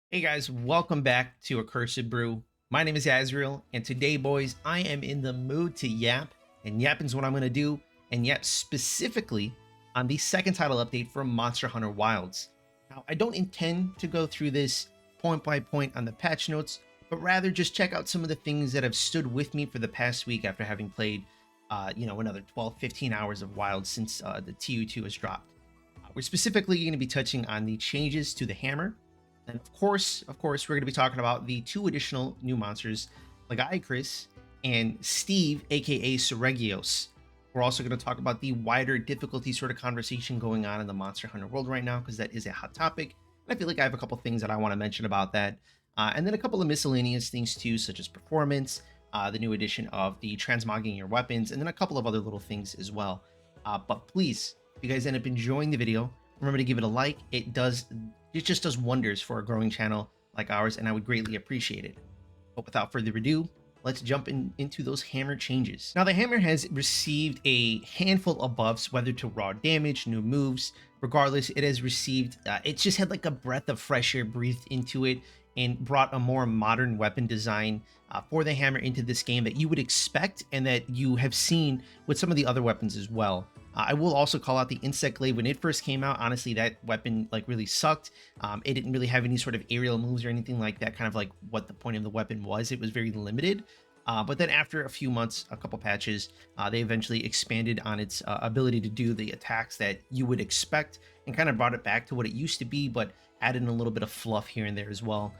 Hey guys, welcome back to Accursed Brew. My name is Azriel, and today, boys, I am in the mood to yap, and yapping's what I'm going to do, and yap specifically on the second title update for Monster Hunter Wilds. Now, I don't intend to go through this point by point on the patch notes, but rather just check out some of the things that have stood with me for the past week after having played, another 12, 15 hours of Wilds since the TU2 has dropped. We're specifically going to be touching on the changes to the hammer, and of course, we're going to be talking about the two additional new monsters, Chris and Steve, aka Seregios. We're also going to talk about the wider difficulty sort of conversation going on in the Monster Hunter world right now, because that is a hot topic. And I feel like I have a couple things that I want to mention about that. And then a couple of miscellaneous things too, such as performance, the new addition of the transmogging your weapons, and then a couple of other little things as well. But please, if you guys end up enjoying the video, remember to give it a like. It just does wonders for a growing channel like ours, and I would greatly appreciate it. But without further ado, let's jump into those hammer changes. Now, the hammer has received a handful of buffs, whether to raw damage, new moves. Regardless, it has received, it just had like a breath of fresh air breathed into it and brought a more modern weapon design for the hammer into this game that you would expect and that you have seen with some of the other weapons as well. I will also call out the Insect Glaive. When it first came out, honestly, that weapon like really sucked. It didn't really have any sort of aerial moves or anything like that, kind of like what the point of the weapon was. It was very limited. But then after a few months, a couple patches, they eventually expanded on its ability to do the attacks that you would expect and kind of brought it back to what it used to be, but added in a little bit of fluff here and there as well.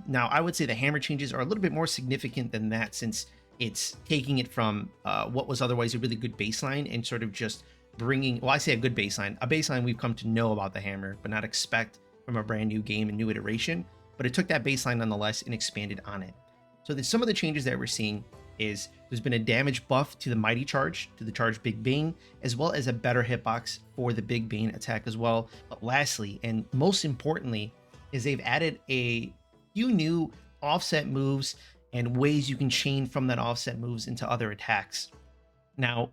Now, I would say the hammer changes are a little bit more significant than that, since it's taking it from what was otherwise a really good baseline and sort of just bringing, well, I say a good baseline, a baseline we've come to know about the hammer, but not expect from a brand new game and new iteration. But it took that baseline nonetheless and expanded on it. So some of the changes that we're seeing is there's been a damage buff to the Mighty Charge, to the Charge Big Bane, as well as a better hitbox for the Big Bane attack as well. But lastly, and most importantly, is they've added a few new offset moves and ways you can chain from that offset moves into other attacks. Now,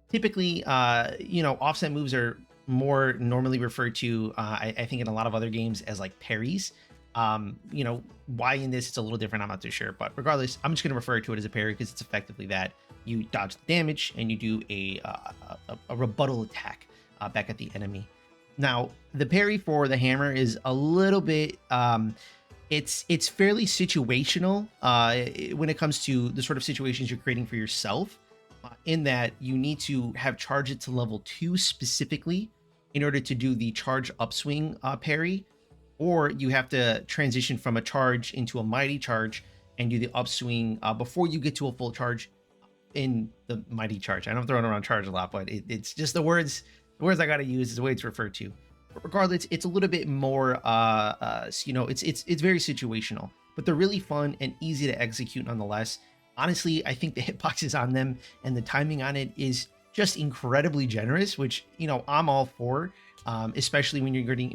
typically, offset moves are more normally referred to, I think in a lot of other games, as like parries. Why in this it's a little different, I'm not too sure, but regardless, I'm just going to refer to it as a parry because it's effectively that you dodge the damage and you do a rebuttal attack back at the enemy. Now, the parry for the hammer is a little bit it's fairly situational when it comes to the sort of situations you're creating for yourself, in that you need to have charge it to level 2 specifically in order to do the charge upswing parry, or you have to transition from a charge into a mighty charge and do the upswing before you get to a full charge in the mighty charge. I know I'm throwing around charge a lot, but it's just the words I got to use is the way it's referred to. But regardless, it's a little bit more it's very situational, but they're really fun and easy to execute nonetheless. Honestly, I think the hitboxes on them and the timing on it is just incredibly generous, which I'm all for. Especially when you're getting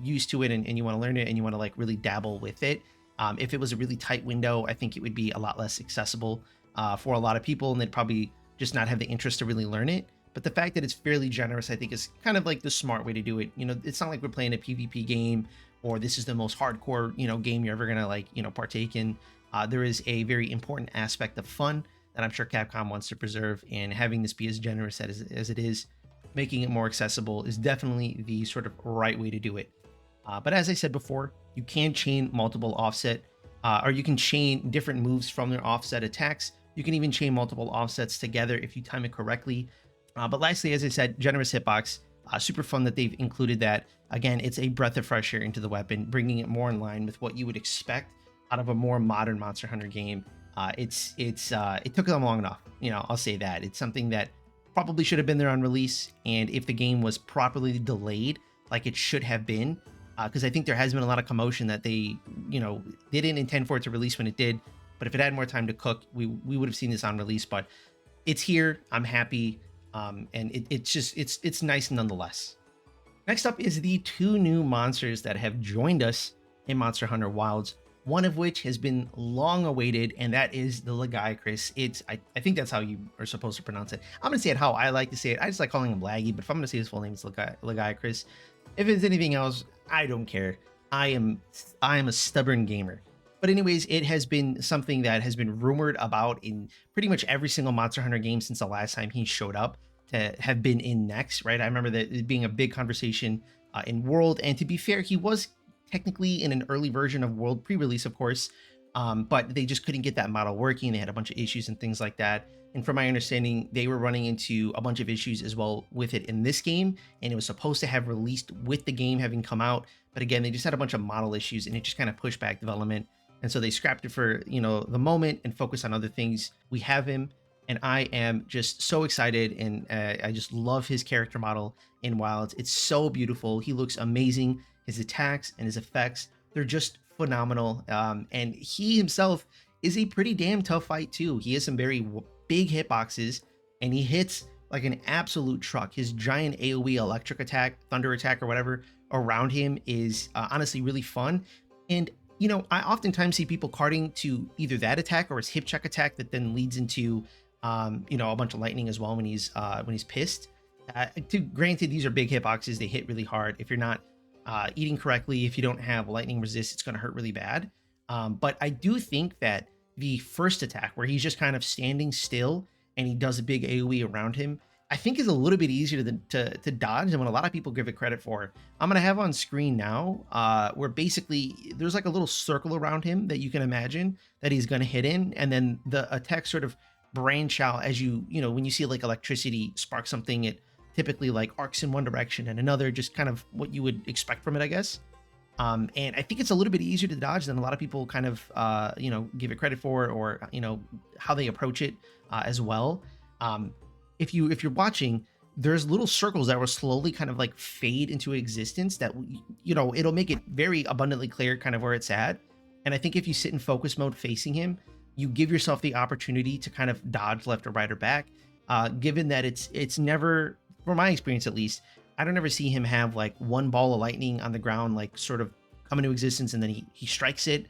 used to it and you want to learn it and you want to like really dabble with it. If it was a really tight window, I think it would be a lot less accessible for a lot of people, and they'd probably just not have the interest to really learn it. But the fact that it's fairly generous, I think, is kind of like the smart way to do it. It's not like we're playing a PvP game or this is the most hardcore game you're ever gonna partake in. There is a very important aspect of fun that I'm sure Capcom wants to preserve, and having this be as generous as it is, making it more accessible, is definitely the sort of right way to do it. But as I said before, you can chain multiple offset, or you can chain different moves from their offset attacks. You can even chain multiple offsets together if you time it correctly. But lastly, as I said, generous hitbox. Super fun that they've included that. Again, it's a breath of fresh air into the weapon, bringing it more in line with what you would expect out of a more modern Monster Hunter game. It took them long enough. I'll say that. It's something that probably should have been there on release, and if the game was properly delayed like it should have been, because I think there has been a lot of commotion that they didn't intend for it to release when it did, but if it had more time to cook, we would have seen this on release. But it's here, I'm happy, and it's nice nonetheless. Next up is the two new monsters that have joined us in Monster Hunter Wilds, one of which has been long awaited, and that is the Chris. I think that's how you are supposed to pronounce it. I'm gonna say it how I like to say it. I just like calling him Laggy, but if I'm gonna say his full name, it's Chris. If it's anything else, I don't care. I am I am a stubborn gamer. But anyways, it has been something that has been rumored about in pretty much every single Monster Hunter game since the last time he showed up to have been in next, right? I remember that it being a big conversation in World, and to be fair, he was technically in an early version of World pre-release, of course, but they just couldn't get that model working. They had a bunch of issues and things like that. And from my understanding, they were running into a bunch of issues as well with it in this game, and it was supposed to have released with the game having come out, but again, they just had a bunch of model issues, and it just kind of pushed back development. And so they scrapped it for the moment and focused on other things. We have him, and I am just so excited, and I just love his character model in Wilds. It's so beautiful. He looks amazing. His attacks and his effects, they're just phenomenal. And he himself is a pretty damn tough fight too. He has some very big hitboxes, and he hits like an absolute truck. His giant AoE electric attack, thunder attack, or whatever around him is honestly really fun. And I oftentimes see people carding to either that attack or his hip check attack that then leads into a bunch of lightning as well when he's pissed. Granted, these are big hitboxes. They hit really hard. If you're not eating correctly, if you don't have lightning resist, it's going to hurt really bad. But I do think that the first attack, where he's just kind of standing still and he does a big AoE around him, I think is a little bit easier to dodge than what a lot of people give it credit for. I'm going to have on screen now where basically there's like a little circle around him that you can imagine that he's going to hit in, and then the attack sort of branch out as when you see like electricity spark something, it typically like arcs in one direction and another, just kind of what you would expect from it, I guess. And I think it's a little bit easier to dodge than a lot of people kind of give it credit for, or how they approach it as well. If you're watching, there's little circles that will slowly kind of like fade into existence that it'll make it very abundantly clear kind of where it's at. And I think if you sit in focus mode facing him, you give yourself the opportunity to kind of dodge left or right or back, given that it's never, from my experience at least, I don't ever see him have like one ball of lightning on the ground, like sort of come into existence, and then he strikes it,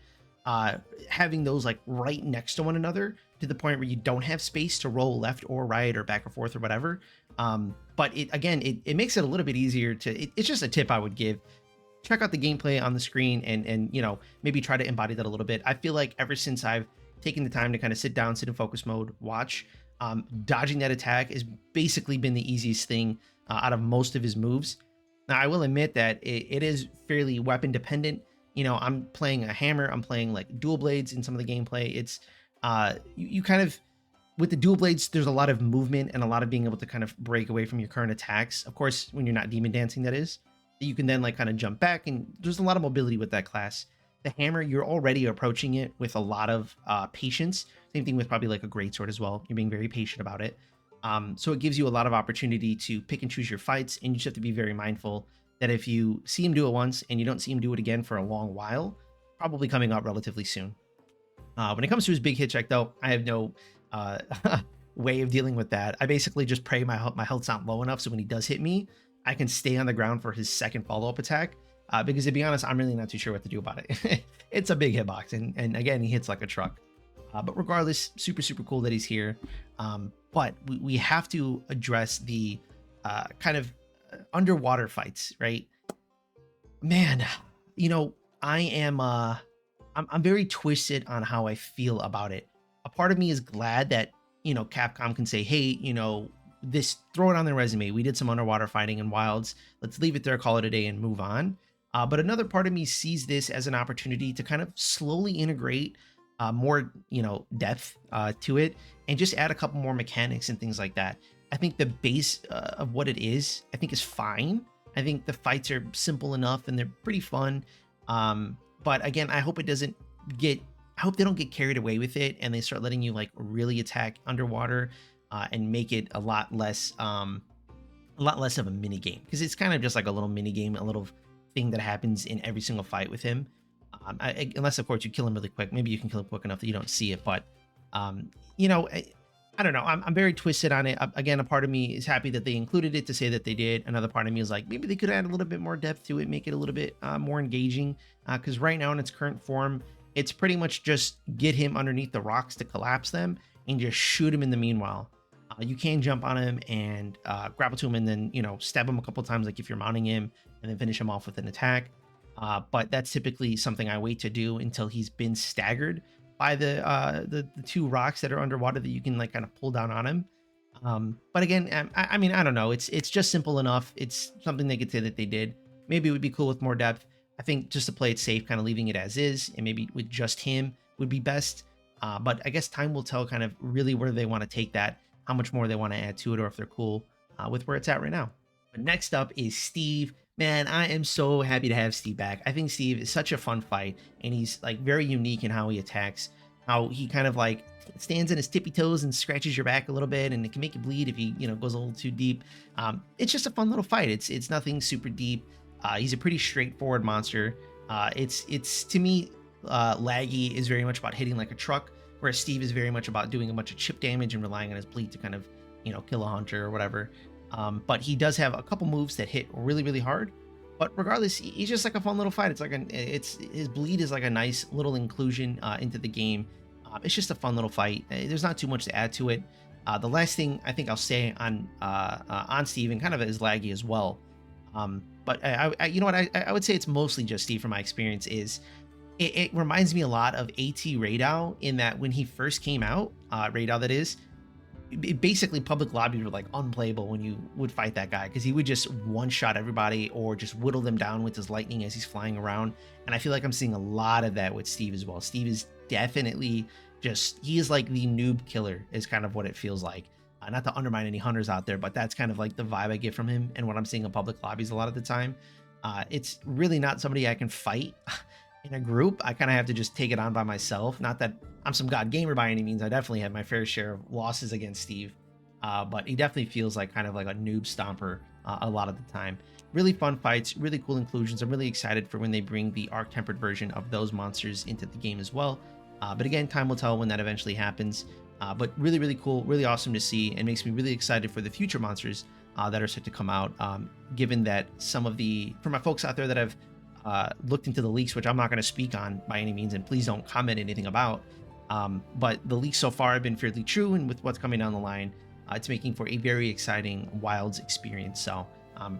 having those like right next to one another to the point where you don't have space to roll left or right or back or forth or whatever. But it makes it a little bit easier it's just a tip I would give. Check out the gameplay on the screen and maybe try to embody that a little bit. I feel like ever since I've taken the time to kind of sit down, sit in focus mode, watch, dodging that attack has basically been the easiest thing out of most of his moves. Now, I will admit that it is fairly weapon dependent. I'm playing a hammer, I'm playing like dual blades in some of the gameplay. It's you kind of, with the dual blades, there's a lot of movement and a lot of being able to kind of break away from your current attacks. Of course, when you're not demon dancing, that is, you can then like kind of jump back, and there's a lot of mobility with that class. The hammer, you're already approaching it with a lot of patience. Same thing with probably like a greatsword as well. You're being very patient about it. So it gives you a lot of opportunity to pick and choose your fights, and you just have to be very mindful that if you see him do it once and you don't see him do it again for a long while, probably coming out relatively soon. When it comes to his big hit check, though, I have no way of dealing with that. I basically just pray my health's not low enough so when he does hit me, I can stay on the ground for his second follow-up attack. Because to be honest, I'm really not too sure what to do about it. It's a big hitbox, and again, he hits like a truck. But regardless, super, super cool that he's here. But we have to address the kind of underwater fights, right? Man, I am I'm very twisted on how I feel about it. A part of me is glad that Capcom can say, hey, throw it on their resume. We did some underwater fighting in Wilds. Let's leave it there, call it a day, and move on. But another part of me sees this as an opportunity to kind of slowly integrate more, depth to it, and just add a couple more mechanics and things like that. I think the base of what it is, I think is fine. I think the fights are simple enough and they're pretty fun. But again, I hope I hope they don't get carried away with it and they start letting you like really attack underwater and make it a lot less of a mini game, because it's kind of just like a little mini game, a little thing that happens in every single fight with him. Unless of course you kill him really quick. Maybe you can kill him quick enough that you don't see it, but I don't know. I'm very twisted on it. Again, a part of me is happy that they included it to say that they did. Another part of me is like, maybe they could add a little bit more depth to it, make it a little bit more engaging. Because right now in its current form, it's pretty much just get him underneath the rocks to collapse them and just shoot him in the meanwhile. You can jump on him and grapple to him and then, stab him a couple times, like if you're mounting him, and then finish him off with an attack. But that's typically something I wait to do until he's been staggered by the two rocks that are underwater that you can like kind of pull down on him. But again, I mean, I don't know. It's just simple enough. It's something they could say that they did. Maybe it would be cool with more depth. I think just to play it safe, kind of leaving it as is, and maybe with just him would be best. But I guess time will tell kind of really where they want to take that, how much more they want to add to it, or if they're cool with where it's at right now. But next up is Steve. Man, I am so happy to have Steve back. I think Steve is such a fun fight, and he's like very unique in how he attacks, how he kind of like stands in his tippy toes and scratches your back a little bit, and it can make you bleed if he, goes a little too deep. It's just a fun little fight. It's nothing super deep. He's a pretty straightforward monster. It's to me, Laggy is very much about hitting like a truck, whereas Steve is very much about doing a bunch of chip damage and relying on his bleed to kind of, kill a hunter or whatever. But he does have a couple moves that hit really, really hard. But regardless, he's just like a fun little fight. It's his bleed is like a nice little inclusion into the game. It's just a fun little fight. There's not too much to add to it. The last thing I think I'll say on Steve, and kind of as Laggy as well. But you know what, I would say it's mostly just Steve from my experience. Is it reminds me a lot of AT Radow in that when he first came out, Radow that is, basically public lobbies were like unplayable when you would fight that guy, because he would just one shot everybody or just whittle them down with his lightning as he's flying around. And I feel like I'm seeing a lot of that with Steve as well. Steve is definitely he is like the noob killer is kind of what it feels like. Not to undermine any hunters out there, but that's kind of like the vibe I get from him and what I'm seeing in public lobbies a lot of the time. It's really not somebody I can fight in a group. I kind of have to just take it on by myself. Not that I'm some god gamer by any means. I definitely have my fair share of losses against Steve, but he definitely feels like kind of like a noob stomper a lot of the time. Really fun fights, really cool inclusions. I'm really excited for when they bring the arc tempered version of those monsters into the game as well. But again, time will tell when that eventually happens. But really, really cool, really awesome to see, and makes me really excited for the future monsters that are set to come out. Given that some of for my folks out there that have looked into the leaks, which I'm not going to speak on by any means, and please don't comment anything about. But the leaks so far have been fairly true, and with what's coming down the line, it's making for a very exciting Wilds experience. So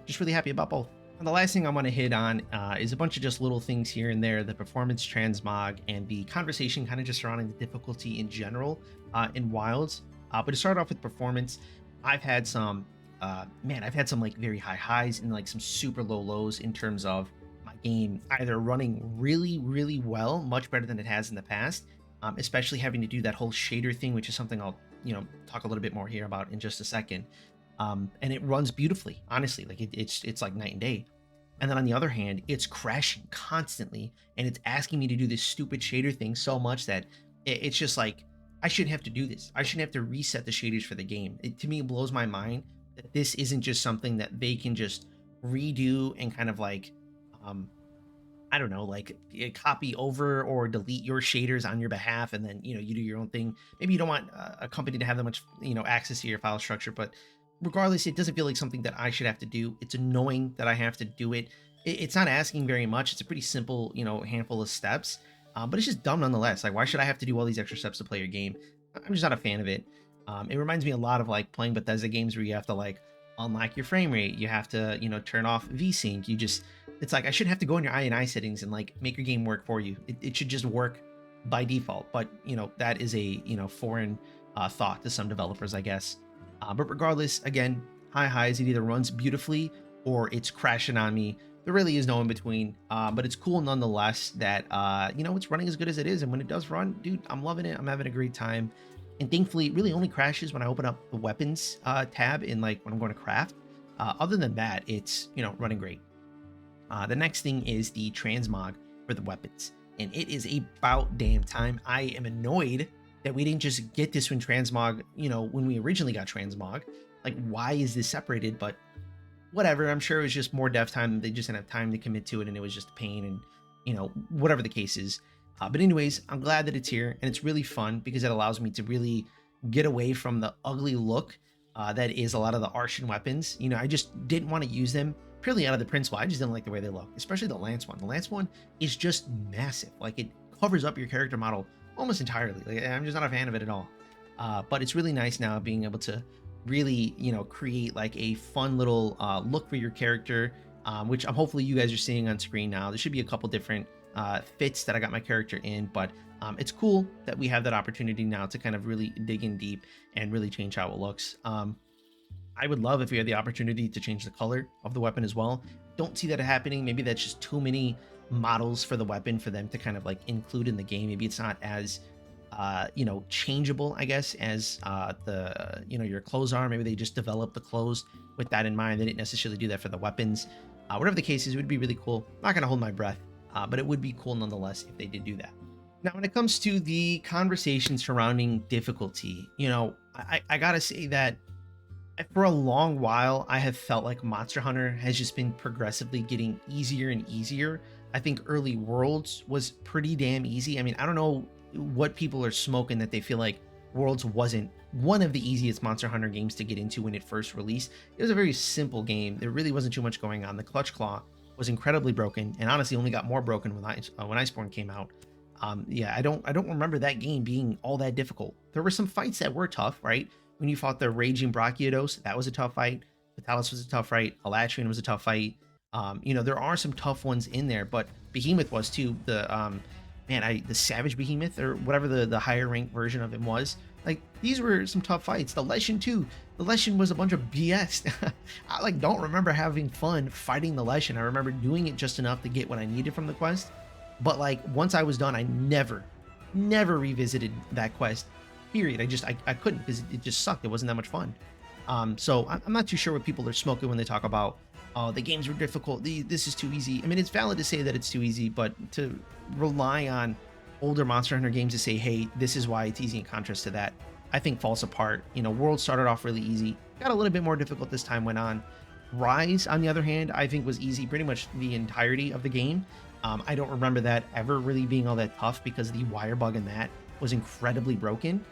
just really happy about both. And the last thing I want to hit on is a bunch of just little things here and there, the performance transmog and the conversation kind of just surrounding the difficulty in general in Wilds. But to start off with performance, I've had some, I've had some like very high highs and like some super low lows in terms of my game either running really, really well, much better than it has in the past, especially having to do that whole shader thing, which is something I'll, talk a little bit more here about in just a second. And it runs beautifully, honestly. Like it's like night and day. And then on the other hand, it's crashing constantly, and it's asking me to do this stupid shader thing so much that it's just like, I shouldn't have to do this. I shouldn't have to reset the shaders for the game. To me, it blows my mind that this isn't just something that they can just redo and kind of like, I don't know, like copy over or delete your shaders on your behalf, and then you do your own thing. Maybe you don't want a company to have that much access to your file structure, but regardless, it doesn't feel like something that I should have to do. It's annoying that I have to do it. It's not asking very much. It's a pretty simple, handful of steps, but it's just dumb nonetheless. Like, why should I have to do all these extra steps to play your game? I'm just not a fan of it. It reminds me a lot of like playing Bethesda games where you have to like unlock your frame rate. You have to, turn off VSync. It's like, I shouldn't have to go in your INI settings and like make your game work for you. It should just work by default. But, that is a, foreign thought to some developers, I guess. But regardless, again, high highs, it either runs beautifully or it's crashing on me. There really is no in between, but it's cool nonetheless that, it's running as good as it is. And when it does run, dude, I'm loving it. I'm having a great time. And thankfully, it really only crashes when I open up the weapons tab in like when I'm going to craft. Other than that, it's, running great. The next thing is the transmog for the weapons. And it is about damn time. I am annoyed that we didn't just get this when transmog, when we originally got transmog. Like, why is this separated? But whatever, I'm sure it was just more dev time. They just didn't have time to commit to it, and it was just a pain, and whatever the case is. But anyways, I'm glad that it's here, and it's really fun because it allows me to really get away from the ugly look that is a lot of the Arshan weapons. I just didn't want to use them purely out of the principle. I just didn't like the way they look, especially the Lance one. The Lance one is just massive. Like, it covers up your character model almost entirely. Like, I'm just not a fan of it at all. But it's really nice now being able to really, create like a fun little look for your character. which hopefully you guys are seeing on screen now. There should be a couple different fits that I got my character in, but it's cool that we have that opportunity now to kind of really dig in deep and really change how it looks. I would love if we had the opportunity to change the color of the weapon as well. Don't see that happening. Maybe that's just too many models for the weapon for them to kind of like include in the game. Maybe it's not as changeable, I guess, as your clothes are. Maybe they just developed the clothes with that in mind. They didn't necessarily do that for the weapons. Whatever the case is, it would be really cool. I'm not gonna hold my breath, but it would be cool nonetheless if they did do that. Now, when it comes to the conversation surrounding difficulty, I gotta say that for a long while, I have felt like Monster Hunter has just been progressively getting easier and easier. I think early Worlds was pretty damn easy. I mean, I don't know what people are smoking that they feel like Worlds wasn't one of the easiest Monster Hunter games to get into when it first released. It was a very simple game. There really wasn't too much going on. The Clutch Claw was incredibly broken, and honestly only got more broken when Iceborne came out. I don't remember that game being all that difficult. There were some fights that were tough, right? When you fought the Raging Brachiodos, that was a tough fight. Vitalis was a tough fight. Alatrian was a tough fight. There are some tough ones in there, but Behemoth was too. The Savage Behemoth, or whatever the higher ranked version of him was. Like, these were some tough fights. The Leshen too. The Leshen was a bunch of BS. I don't remember having fun fighting the Leshen. I remember doing it just enough to get what I needed from the quest. But once I was done, I never revisited that quest. Period. I couldn't, because it just sucked. It wasn't that much fun. So I'm not too sure what people are smoking when they talk about, oh, the games were difficult, this is too easy. I mean, it's valid to say that it's too easy, but to rely on older Monster Hunter games to say, hey, this is why it's easy in contrast to that, I think falls apart. World started off really easy, got a little bit more difficult as time went on. Rise, on the other hand, I think was easy pretty much the entirety of the game. I don't remember that ever really being all that tough, because the wire bug in that was incredibly broken.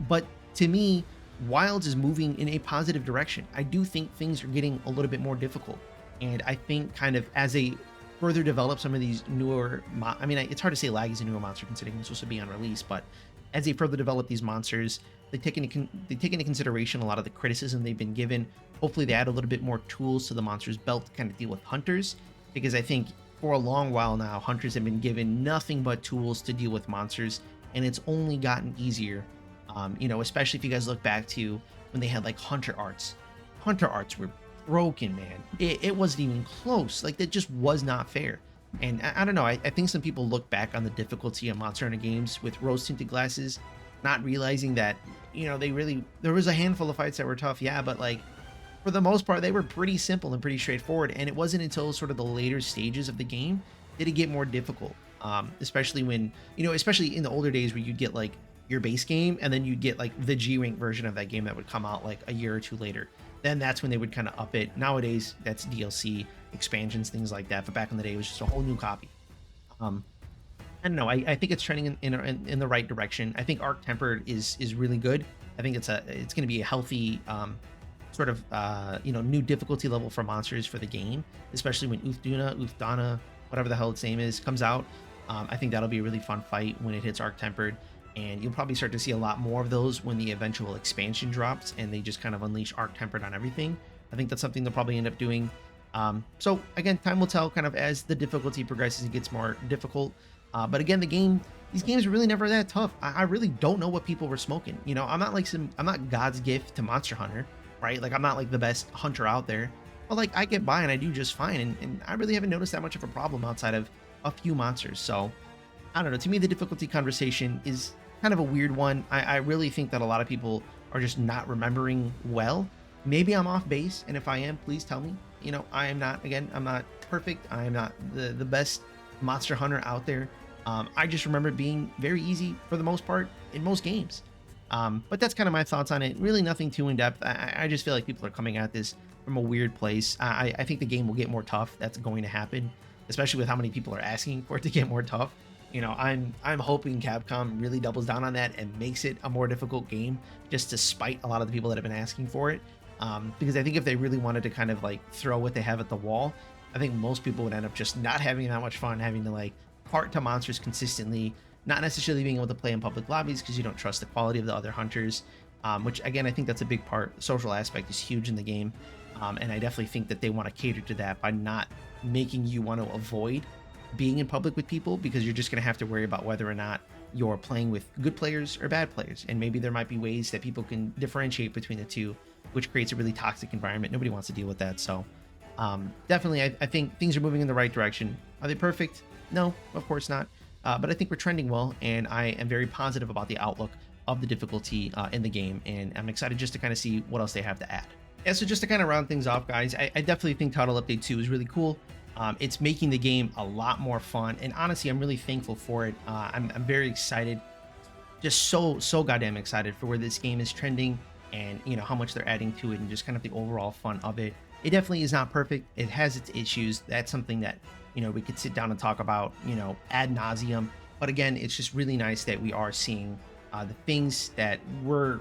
But to me, Wilds is moving in a positive direction. I do think things are getting a little bit more difficult, and I think kind of as they further develop some of these newer, it's hard to say Lag is a newer monster considering it's supposed to be on release, but as they further develop these monsters, they take into consideration a lot of the criticism they've been given. Hopefully they add a little bit more tools to the monster's belt to kind of deal with hunters, because I think for a long while now, hunters have been given nothing but tools to deal with monsters, and it's only gotten easier. Especially if you guys look back to when they had hunter arts. Hunter arts were broken, man. It wasn't even close. That just was not fair. And I don't know. I think some people look back on the difficulty of Monster Hunter games with rose tinted glasses, not realizing that, there was a handful of fights that were tough. Yeah, but for the most part, they were pretty simple and pretty straightforward. And it wasn't until sort of the later stages of the game did it get more difficult. Especially when, especially in the older days where you'd get your base game, and then you'd get the G rank version of that game that would come out a year or two later. Then that's when they would kind of up it. Nowadays, that's DLC, expansions, things like that. But back in the day, it was just a whole new copy. I don't know. I think it's trending in the right direction. I think Arc Tempered is really good. I think it's going to be a healthy sort of new difficulty level for monsters for the game, especially when Uthdana, whatever the hell its name is, comes out. I think that'll be a really fun fight when it hits Arc Tempered. And you'll probably start to see a lot more of those when the eventual expansion drops and they just kind of unleash Arc Tempered on everything. I think that's something they'll probably end up doing. So again, time will tell kind of as the difficulty progresses and gets more difficult. But again, these games are really never that tough. I really don't know what people were smoking. I'm not God's gift to Monster Hunter, right? I'm not the best hunter out there, but I get by and I do just fine. And I really haven't noticed that much of a problem outside of a few monsters. So I don't know. To me, the difficulty conversation is kind of a weird one. I really think that a lot of people are just not remembering well. Maybe I'm off base, and if I am, please tell me. I'm not perfect. I am not the best Monster Hunter out there. I just remember it being very easy for the most part in most games. But that's kind of my thoughts on it. Really nothing too in depth. I just feel like people are coming at this from a weird place. I think the game will get more tough. That's going to happen, especially with how many people are asking for it to get more tough. I'm hoping Capcom really doubles down on that and makes it a more difficult game, just to spite a lot of the people that have been asking for it. Because I think if they really wanted to kind of throw what they have at the wall, I think most people would end up just not having that much fun, having to part to monsters consistently, not necessarily being able to play in public lobbies because you don't trust the quality of the other hunters. Which again, I think that's a big part. The social aspect is huge in the game. And I definitely think that they want to cater to that by not making you want to avoid being in public with people, because you're just going to have to worry about whether or not you're playing with good players or bad players. And maybe there might be ways that people can differentiate between the two, which creates a really toxic environment. Nobody wants to deal with that. So definitely, I think things are moving in the right direction. Are they perfect? No, of course not. But I think we're trending well, and I am very positive about the outlook of the difficulty in the game. And I'm excited just to kind of see what else they have to add. Yeah, so just to kind of round things off, guys, I definitely think Title Update 2 is really cool. It's making the game a lot more fun, and honestly, I'm really thankful for it. I'm very excited, just so goddamn excited for where this game is trending, and how much they're adding to it, and just kind of the overall fun of it. It definitely is not perfect. It has its issues. That's something that we could sit down and talk about ad nauseum. But again, it's just really nice that we are seeing the things that we're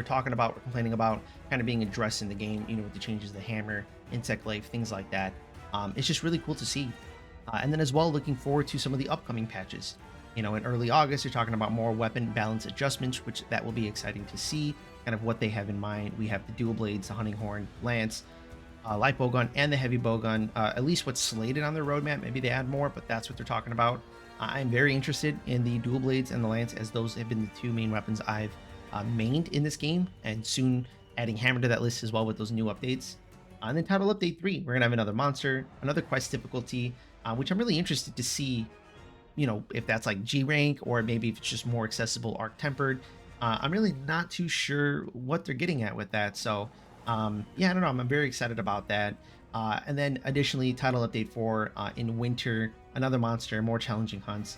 talking about, we're complaining about, kind of being addressed in the game, with the changes to the hammer, insect life, things like that. It's just really cool to see. And then as well, looking forward to some of the upcoming patches. In early August, you're talking about more weapon balance adjustments, which that will be exciting to see, kind of what they have in mind. We have the dual blades, the hunting horn, lance, light bowgun, and the heavy bowgun, at least what's slated on their roadmap. Maybe they add more, but that's what they're talking about. I'm very interested in the dual blades and the lance, as those have been the two main weapons I've mained in this game, and soon adding hammer to that list as well with those new updates. And then Title Update 3, we're gonna have another monster, another quest difficulty, which I'm really interested to see, if that's like G rank, or maybe if it's just more accessible arc tempered. I'm really not too sure what they're getting at with that. So yeah, I don't know. I'm very excited about that. And then additionally, Title Update 4 in winter, another monster, more challenging hunts,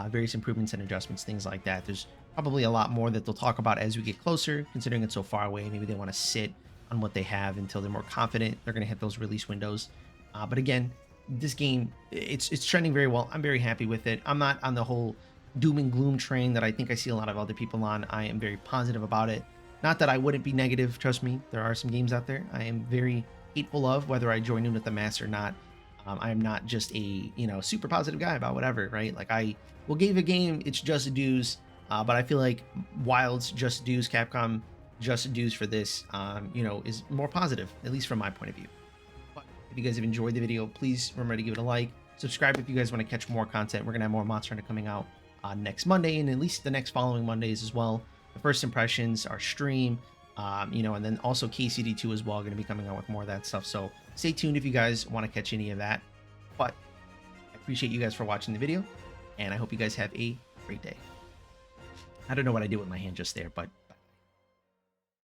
various improvements and adjustments, things like that. There's probably a lot more that they'll talk about as we get closer, considering it's so far away. Maybe they want to sit on what they have until they're more confident they're going to hit those release windows. But again, this game, it's trending very well. I'm very happy with it. I'm not on the whole doom and gloom train that I think I see a lot of other people on. I am very positive about it. Not that I wouldn't be negative, trust me. There are some games out there I am very hateful of, whether I join in with the mass or not. I am not just a super positive guy about whatever, right? Like, I will give a game its just dues, but I feel like Wild's just dues, Capcom just dues for this, is more positive, at least from my point of view. But if you guys have enjoyed the video, please remember to give it a like. Subscribe if you guys want to catch more content. We're gonna have more Monster Hunter coming out next Monday, and at least the next following Mondays as well. The first impressions, our stream, and then also KCD2 as well, going to be coming out with more of that stuff. So stay tuned if you guys want to catch any of that. But I appreciate you guys for watching the video, and I hope you guys have a great day. I don't know what I did with my hand just there, but